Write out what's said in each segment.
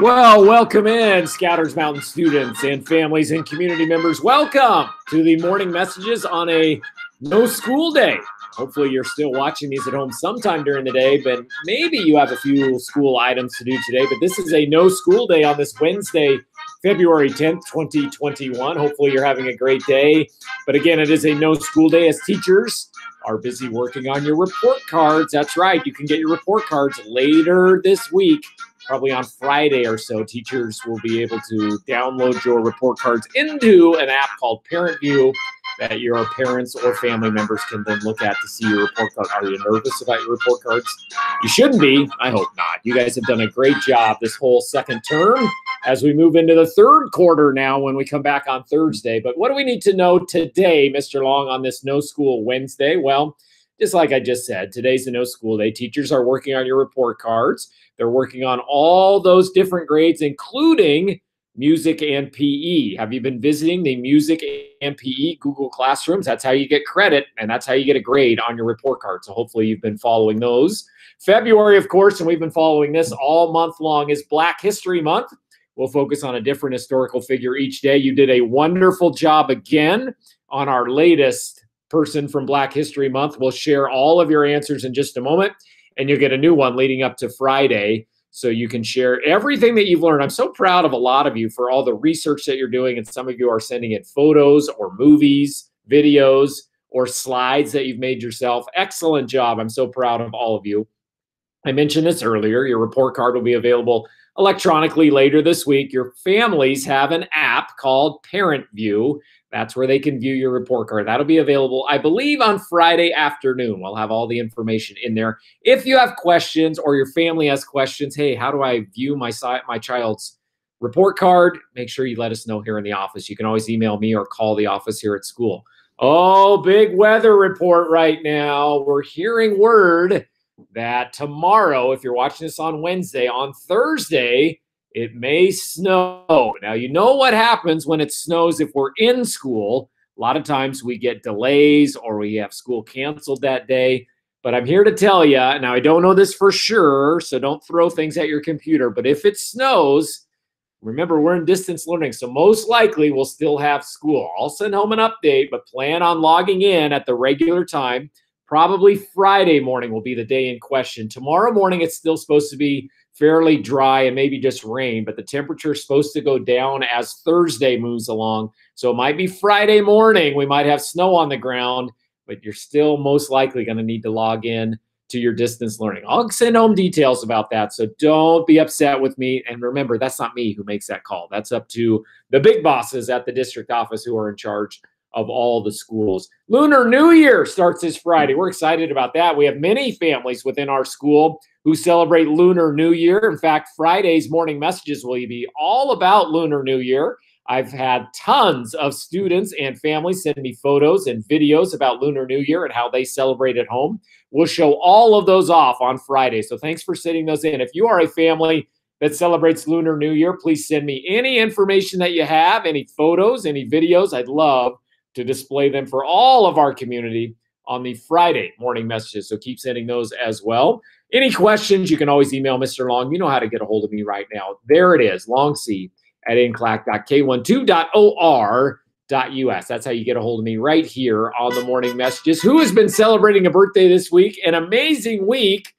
Well, welcome in, Scouters Mountain students and families and community members. Welcome to the morning messages on a no school day. Hopefully you're still watching these at home sometime during the day, but maybe you have a few school items to do today. But this is a no school day on this Wednesday, February 10th, 2021. Hopefully you're having a great day. But again, it is a no school day as teachers are busy working on your report cards. That's right. You can get your report cards later this week. Probably on Friday or so, teachers will be able to download your report cards into an app called Parent View that your parents or family members can then look at to see your report card. Are you nervous about your report cards? You shouldn't be. I hope not. You guys have done a great job this whole second term as we move into the third quarter now when we come back on Thursday. But what do we need to know today, Mr. Long, on this no school Wednesday? Well, just like I just said, today's a no school day. Teachers are working on your report cards. They're working on all those different grades, including music and PE. Have you been visiting the music and PE Google Classrooms? That's how you get credit, and that's how you get a grade on your report card. So hopefully you've been following those. February, of course, and we've been following this all month long, is Black History Month. We'll focus on a different historical figure each day. You did a wonderful job again on our latest person from Black History Month. We'll share all of your answers in just a moment, and you'll get a new one leading up to Friday so you can share everything that you've learned. I'm so proud of a lot of you for all the research that you're doing, and some of you are sending in photos or movies, videos, or slides that you've made yourself. Excellent job. I'm so proud of all of you. I mentioned this earlier. Your report card will be available electronically later this week. Your families have an app called Parent View. That's where they can view your report card. That'll be available, I believe, on Friday afternoon. We'll have all the information in there. If you have questions or your family has questions, hey, how do I view my child's report card? Make sure you let us know here in the office. You can always email me or call the office here at school. Oh, big weather report right now. We're hearing word that tomorrow, if you're watching this on Wednesday, on Thursday, it may snow. Now, you know what happens when it snows if we're in school. A lot of times we get delays or we have school canceled that day. But I'm here to tell you, now I don't know this for sure, so don't throw things at your computer. But if it snows, remember, we're in distance learning, so most likely we'll still have school. I'll send home an update, but plan on logging in at the regular time. Probably Friday morning will be the day in question. Tomorrow morning, it's still supposed to be fairly dry and maybe just rain, but the temperature is supposed to go down as Thursday moves along. So it might be Friday morning. We might have snow on the ground, but you're still most likely going to need to log in to your distance learning. I'll send home details about that, so don't be upset with me. And remember, that's not me who makes that call. That's up to the big bosses at the district office who are in charge of all the schools. Lunar New Year starts this Friday. We're excited about that. We have many families within our school who celebrate Lunar New Year. In fact, Friday's morning messages will be all about Lunar New Year. I've had tons of students and families send me photos and videos about Lunar New Year and how they celebrate at home. We'll show all of those off on Friday. So thanks for sending those in. If you are a family that celebrates Lunar New Year, please send me any information that you have, any photos, any videos. I'd love to display them for all of our community on the Friday morning messages. So keep sending those as well. Any questions, you can always email Mr. Long. You know how to get a hold of me right now. There it is, longc@nclac.k12.or.us. That's how you get a hold of me right here on the morning messages. Who has been celebrating a birthday this week? An amazing week,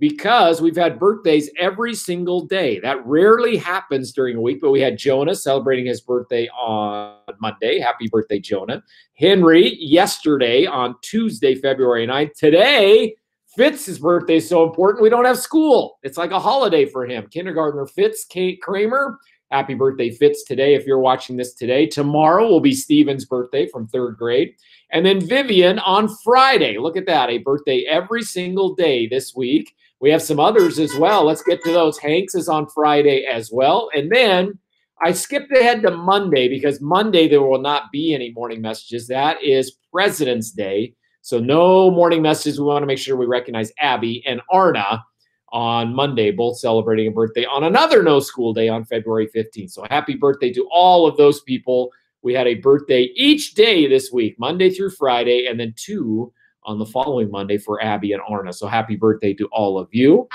because we've had birthdays every single day. That rarely happens during a week, but we had Jonah celebrating his birthday on Monday. Happy birthday, Jonah. Henry yesterday on Tuesday, February 9th. Today, Fitz's birthday is so important, we don't have school. It's like a holiday for him. Kindergartner Fitz Kramer. Happy birthday, Fitz, today if you're watching this today. Tomorrow will be Steven's birthday from 3rd grade. And then Vivian on Friday. Look at that, a birthday every single day this week. We have some others as well. Let's get to those. Hanks is on Friday as well. And then I skipped ahead to Monday because Monday there will not be any morning messages. That is President's Day. So no morning messages. We want to make sure we recognize Abby and Arna on Monday, both celebrating a birthday on another no school day on February 15th. So happy birthday to all of those people. We had a birthday each day this week, Monday through Friday, and then 2 on the following Monday for Abby and Arna. So happy birthday to all of you.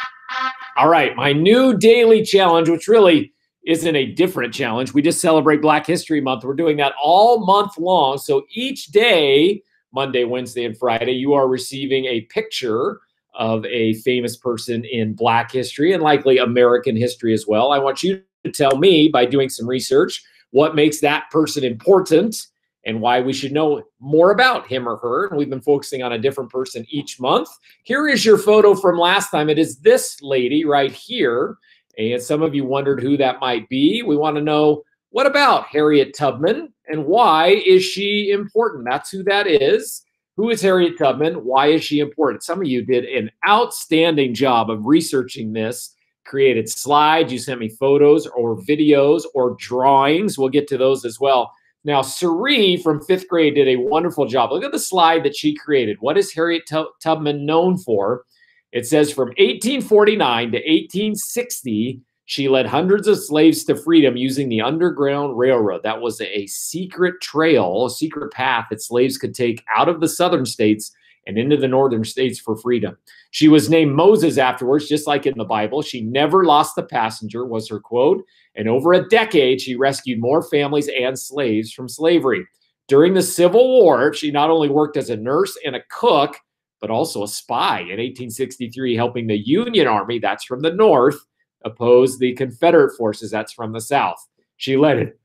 All right, my new daily challenge, which really isn't a different challenge. We just celebrate Black History Month. We're doing that all month long. So each day, Monday, Wednesday, and Friday, you are receiving a picture of a famous person in Black history and likely American history as well. I want you to tell me, by doing some research, what makes that person important and why we should know more about him or her. And we've been focusing on a different person each month. Here is your photo from last time. It is this lady right here. And some of you wondered who that might be. We want to know, what about Harriet Tubman and why is she important? That's who that is. Who is Harriet Tubman? Why is she important? Some of you did an outstanding job of researching this, created slides. You sent me photos or videos or drawings. We'll get to those as well. Now, Suri from 5th grade did a wonderful job. Look at the slide that she created. What is Harriet Tubman known for? It says from 1849 to 1860, she led hundreds of slaves to freedom using the Underground Railroad. That was a secret trail, a secret path that slaves could take out of the southern states and into the northern states for freedom. She was named Moses afterwards, just like in the Bible. She never lost a passenger, was her quote. And over a decade, she rescued more families and slaves from slavery. During the Civil War, she not only worked as a nurse and a cook, but also a spy in 1863, helping the Union Army, that's from the North, oppose the Confederate forces, that's from the South. She led it.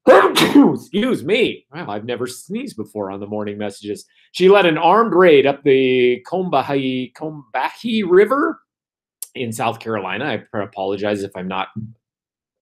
Excuse me. Wow, I've never sneezed before on the morning messages. She led an armed raid up the Combahee River in South Carolina. I apologize if I'm not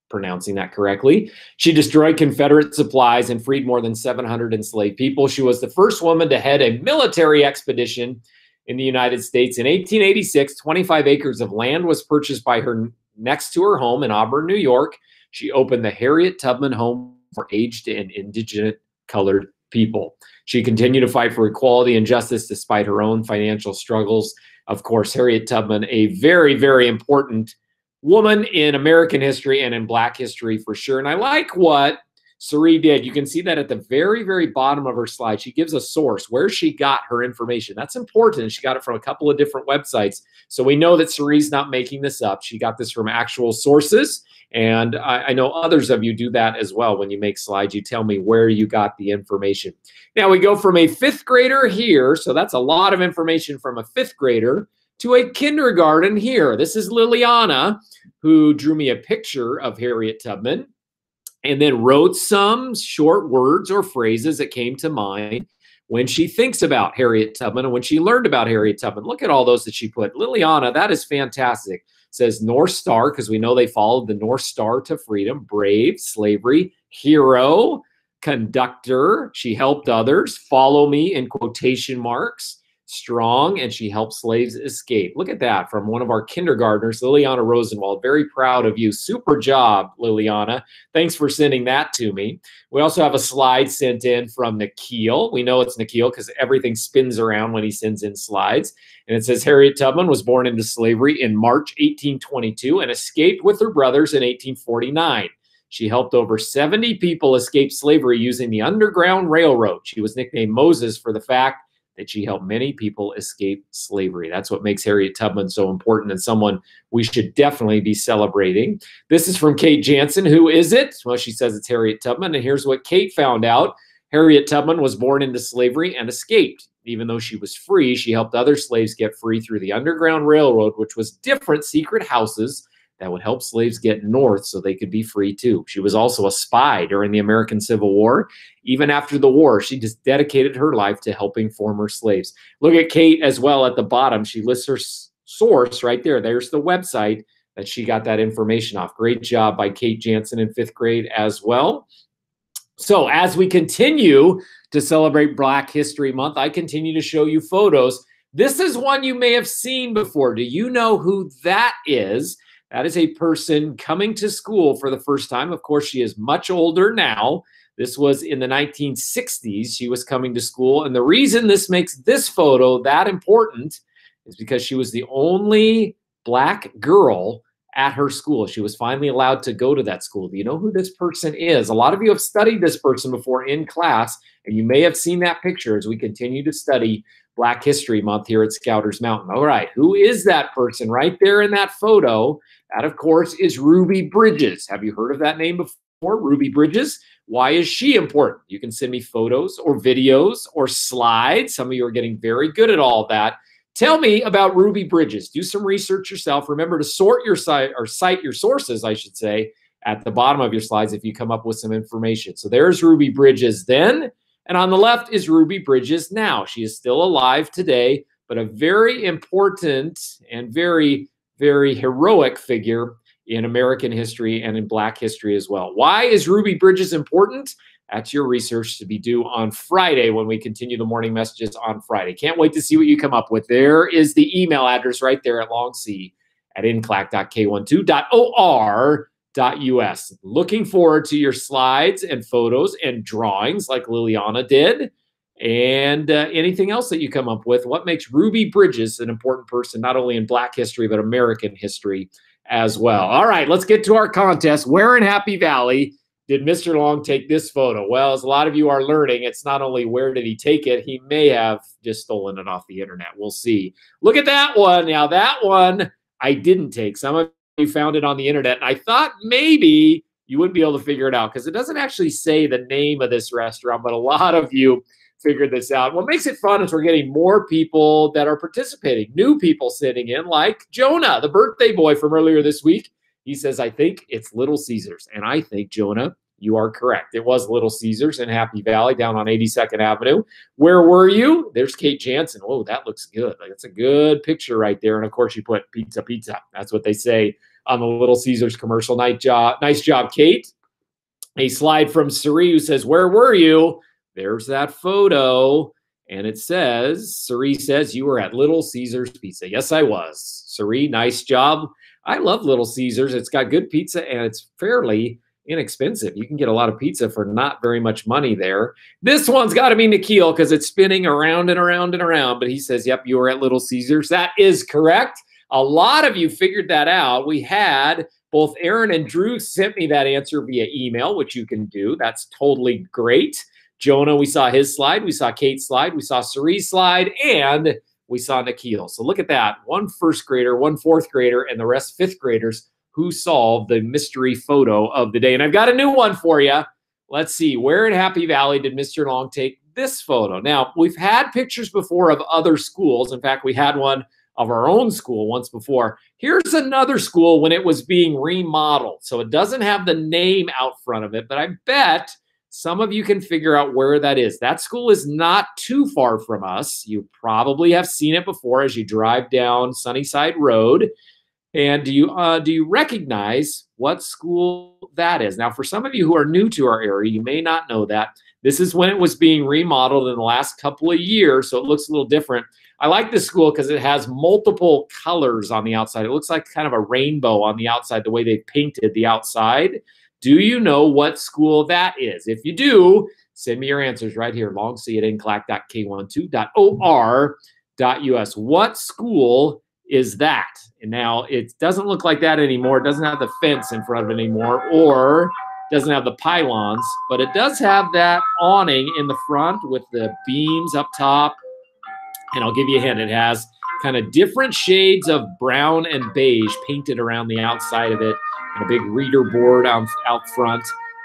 pronouncing that correctly. She destroyed Confederate supplies and freed more than 700 enslaved people. She was the first woman to head a military expedition in the United States. In 1886, 25 acres of land was purchased by her next to her home in Auburn, New York. She opened the Harriet Tubman Home for aged and indigenous colored people. She continued to fight for equality and justice despite her own financial struggles. Of course, Harriet Tubman, a very, very important woman in American history and in Black history for sure. And I like what Suri did. You can see that at the very, very bottom of her slide. She gives a source where she got her information. That's important. She got it from a couple of different websites. So we know that Suri's not making this up. She got this from actual sources. And I know others of you do that as well. When you make slides, you tell me where you got the information. Now we go from a 5th grader here. So that's a lot of information from a 5th grader to a kindergarten here. This is Liliana, who drew me a picture of Harriet Tubman and then wrote some short words or phrases that came to mind when she thinks about Harriet Tubman and when she learned about Harriet Tubman. Look at all those that she put. Liliana, that is fantastic. Says North Star, because we know they followed the North Star to freedom. Brave, slavery, hero, conductor. She helped others. Follow me in quotation marks. Strong, and she helped slaves escape. Look at that from one of our kindergartners, Liliana Rosenwald. Very proud of you. Super job, Liliana. Thanks for sending that to me. We also have a slide sent in from Nikhil. We know it's Nikhil because everything spins around when he sends in slides. And it says Harriet Tubman was born into slavery in March 1822 and escaped with her brothers in 1849. She helped over 70 people escape slavery using the Underground Railroad. She was nicknamed Moses for the fact that she helped many people escape slavery. That's what makes Harriet Tubman so important and someone we should definitely be celebrating. This is from Kate Jansen. Who is it? Well, she says it's Harriet Tubman, and here's what Kate found out. Harriet Tubman was born into slavery and escaped. Even though she was free, she helped other slaves get free through the Underground Railroad, which was different secret houses that would help slaves get north so they could be free too. She was also a spy during the American Civil War. Even after the war, she just dedicated her life to helping former slaves. Look at Kate as well at the bottom. She lists her source right there. There's the website that she got that information off. Great job by Kate Jansen in 5th grade as well. So as we continue to celebrate Black History Month, I continue to show you photos. This is one you may have seen before. Do you know who that is? That is a person coming to school for the first time. Of course, she is much older now. This was in the 1960s. She was coming to school. And the reason this makes this photo that important is because she was the only Black girl at her school. She was finally allowed to go to that school. Do you know who this person is? A lot of you have studied this person before in class, and you may have seen that picture as we continue to study Black History Month here at Scouters Mountain. All right, who is that person right there in that photo? That, of course, is Ruby Bridges. Have you heard of that name before? Ruby Bridges. Why is she important? You can send me photos or videos or slides. Some of you are getting very good at all that. Tell me about Ruby Bridges. Do some research yourself. Remember to sort your site or cite your sources, I should say, at the bottom of your slides if you come up with some information. So there's Ruby Bridges then. And on the left is Ruby Bridges now. She is still alive today, but a very important and very, very heroic figure in American history and in Black history as well. Why is Ruby Bridges important? That's your research to be due on Friday when we continue the morning messages on Friday. Can't wait to see what you come up with. There is the email address right there at longc@nclac.k12.or.us. Looking forward to your slides and photos and drawings like Liliana did, and anything else that you come up with. What makes Ruby Bridges an important person, not only in Black history, but American history as well. All right, let's get to our contest. Where in Happy Valley did Mr. Long take this photo? Well, as a lot of you are learning, it's not only where did he take it, he may have just stolen it off the internet. We'll see. Look at that one. Now, that one I didn't take. Some of you found it on the internet, and I thought maybe you wouldn't be able to figure it out because it doesn't actually say the name of this restaurant, but a lot of you figured this out. What makes it fun is we're getting more people that are participating, new people sitting in, like Jonah, the birthday boy from earlier this week. He says, I think it's Little Caesars. And I think, Jonah, you are correct. It was Little Caesars in Happy Valley down on 82nd Avenue. Where were you? There's Kate Jansen. Oh, that looks good. That's a good picture right there. And of course, you put pizza, pizza. That's what they say on the Little Caesars commercial. Nice job, Kate. A slide from Suri who says, where were you? There's that photo. And it says, Suri says, you were at Little Caesars Pizza. Yes, I was. Suri, nice job. I love Little Caesars. It's got good pizza and it's fairly inexpensive. You can get a lot of pizza for not very much money there. This one's got to be Nikhil because it's spinning around and around and around. But he says, yep, you were at Little Caesars. That is correct. A lot of you figured that out. We had both Aaron and Drew sent me that answer via email, which you can do. That's totally great. Jonah, we saw his slide. We saw Kate's slide. We saw Cerise's slide. And we saw Nikhil. So look at that. One first grader, one fourth grader, and the rest fifth graders who solved the mystery photo of the day. And I've got a new one for you. Let's see. Where in Happy Valley did Mr. Long take this photo? Now, we've had pictures before of other schools. In fact, we had one of our own school once before. Here's another school when it was being remodeled. So it doesn't have the name out front of it, but I bet some of you can figure out where that is. That school is not too far from us. You probably have seen it before as you drive down Sunnyside Road. And do you recognize what school that is? Now, for some of you who are new to our area, you may not know that. This is when it was being remodeled in the last couple of years, so it looks a little different. I like this school because it has multiple colors on the outside. It looks like kind of a rainbow on the outside, the way they painted the outside. Do you know what school that is? If you do, send me your answers right here, longc@nclac.k12.or.us. What school is that? And now it doesn't look like that anymore. It doesn't have the fence in front of it anymore, or doesn't have the pylons, but it does have that awning in the front with the beams up top. And I'll give you a hint. It has kind of different shades of brown and beige painted around the outside of it, and a big reader board out front.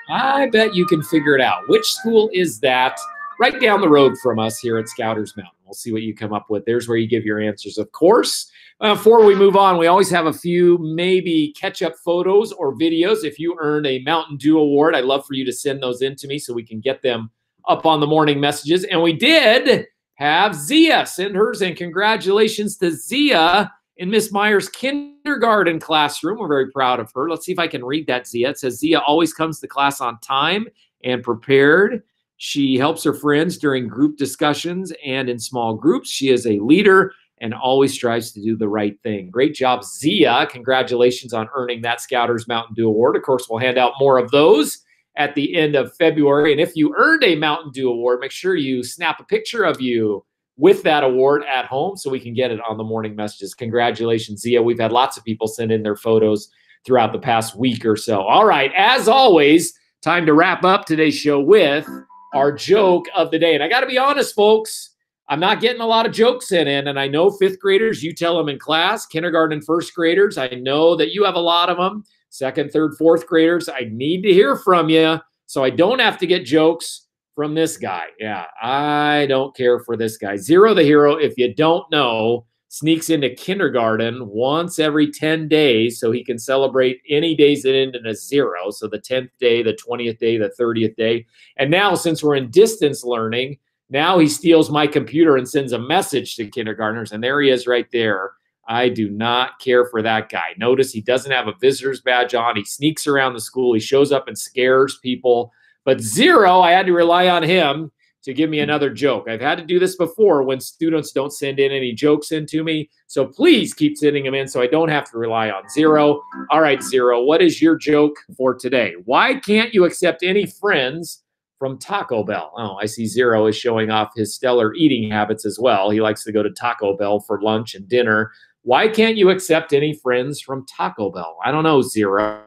I bet you can figure it out. Which school is that? Right down the road from us here at Scouters Mountain. We'll see what you come up with. There's where you give your answers, of course. Before we move on, we always have a few maybe catch-up photos or videos. If you earned a Mountain Dew Award, I'd love for you to send those in to me so we can get them up on the morning messages. And we did have Zia send hers in. Congratulations to Zia in Miss Meyer's kindergarten classroom. We're very proud of her. Let's see if I can read that, Zia. It says, Zia always comes to class on time and prepared. She helps her friends during group discussions and in small groups. She is a leader and always strives to do the right thing. Great job, Zia. Congratulations on earning that Scouters Mountain Dew Award. Of course, we'll hand out more of those at the end of February. And if you earned a Mountain Dew Award, make sure you snap a picture of you with that award at home so we can get it on the morning messages. Congratulations, Zia. We've had lots of people send in their photos throughout the past week or so. All right, as always, time to wrap up today's show with our joke of the day. And I got to be honest, folks, I'm not getting a lot of jokes in, and I know fifth graders, you tell them in class. Kindergarten and first graders, I know that you have a lot of them. Second, third, fourth graders, I need to hear from you so I don't have to get jokes from this guy. Yeah, I don't care for this guy. Zero the hero, if you don't know, sneaks into kindergarten once every 10 days so he can celebrate any days that end in a zero. So the 10th day, the 20th day, the 30th day. And now, since we're in distance learning, now he steals my computer and sends a message to kindergartners, and there he is right there. I do not care for that guy. Notice he doesn't have a visitor's badge on. He sneaks around the school. He shows up and scares people. But zero, I had to rely on him to give me another joke. I've had to do this before when students don't send in any jokes into me. So please keep sending them in so I don't have to rely on zero. All right, zero, what is your joke for today? Why can't you accept any friends from Taco Bell? Oh, I see zero is showing off his stellar eating habits as well. He likes to go to Taco Bell for lunch and dinner. Why can't you accept any friends from Taco Bell? I don't know, zero.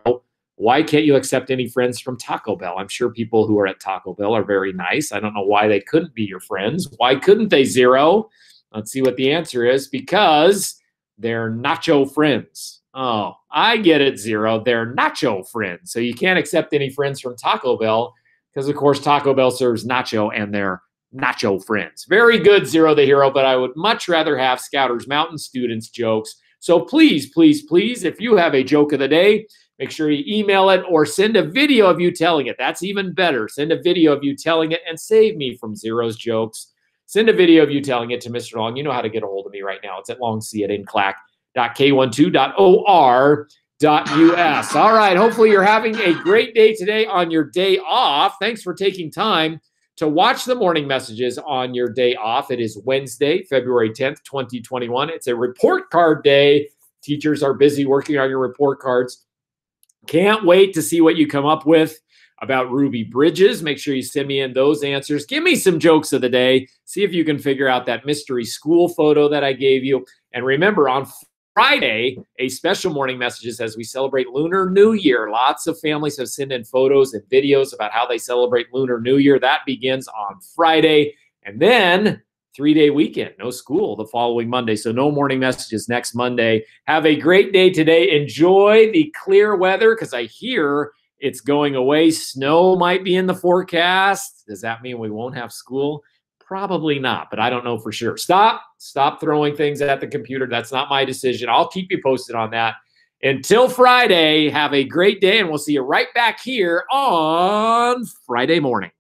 Why can't you accept any friends from Taco Bell? I'm sure people who are at Taco Bell are very nice. I don't know why they couldn't be your friends. Why couldn't they, zero? Let's see what the answer is. Because they're nacho friends. Oh, I get it, zero. They're nacho friends. So you can't accept any friends from Taco Bell because, of course, Taco Bell serves nacho and they're nacho friends. Very good, zero the hero, but I would much rather have Scouters Mountain students' jokes. So please, please, please, if you have a joke of the day, make sure you email it or send a video of you telling it. That's even better. Send a video of you telling it and save me from zero's jokes. Send a video of you telling it to Mr. Long. You know how to get a hold of me right now. It's at longc@nclac.k12.or.us. All right. Hopefully you're having a great day today on your day off. Thanks for taking time to watch the morning messages on your day off. It is Wednesday, February 10th, 2021. It's a report card day. Teachers are busy working on your report cards. Can't wait to see what you come up with about Ruby Bridges. Make sure you send me in those answers. Give me some jokes of the day. See if you can figure out that mystery school photo that I gave you. And remember, on Friday, a special morning messages as we celebrate Lunar New Year. Lots of families have sent in photos and videos about how they celebrate Lunar New Year. That begins on Friday. And then 3-day weekend, no school the following Monday. So no morning messages next Monday. Have a great day today. Enjoy the clear weather because I hear it's going away. Snow might be in the forecast. Does that mean we won't have school? Probably not, but I don't know for sure. Stop throwing things at the computer. That's not my decision. I'll keep you posted on that. Until Friday, have a great day, and we'll see you right back here on Friday morning.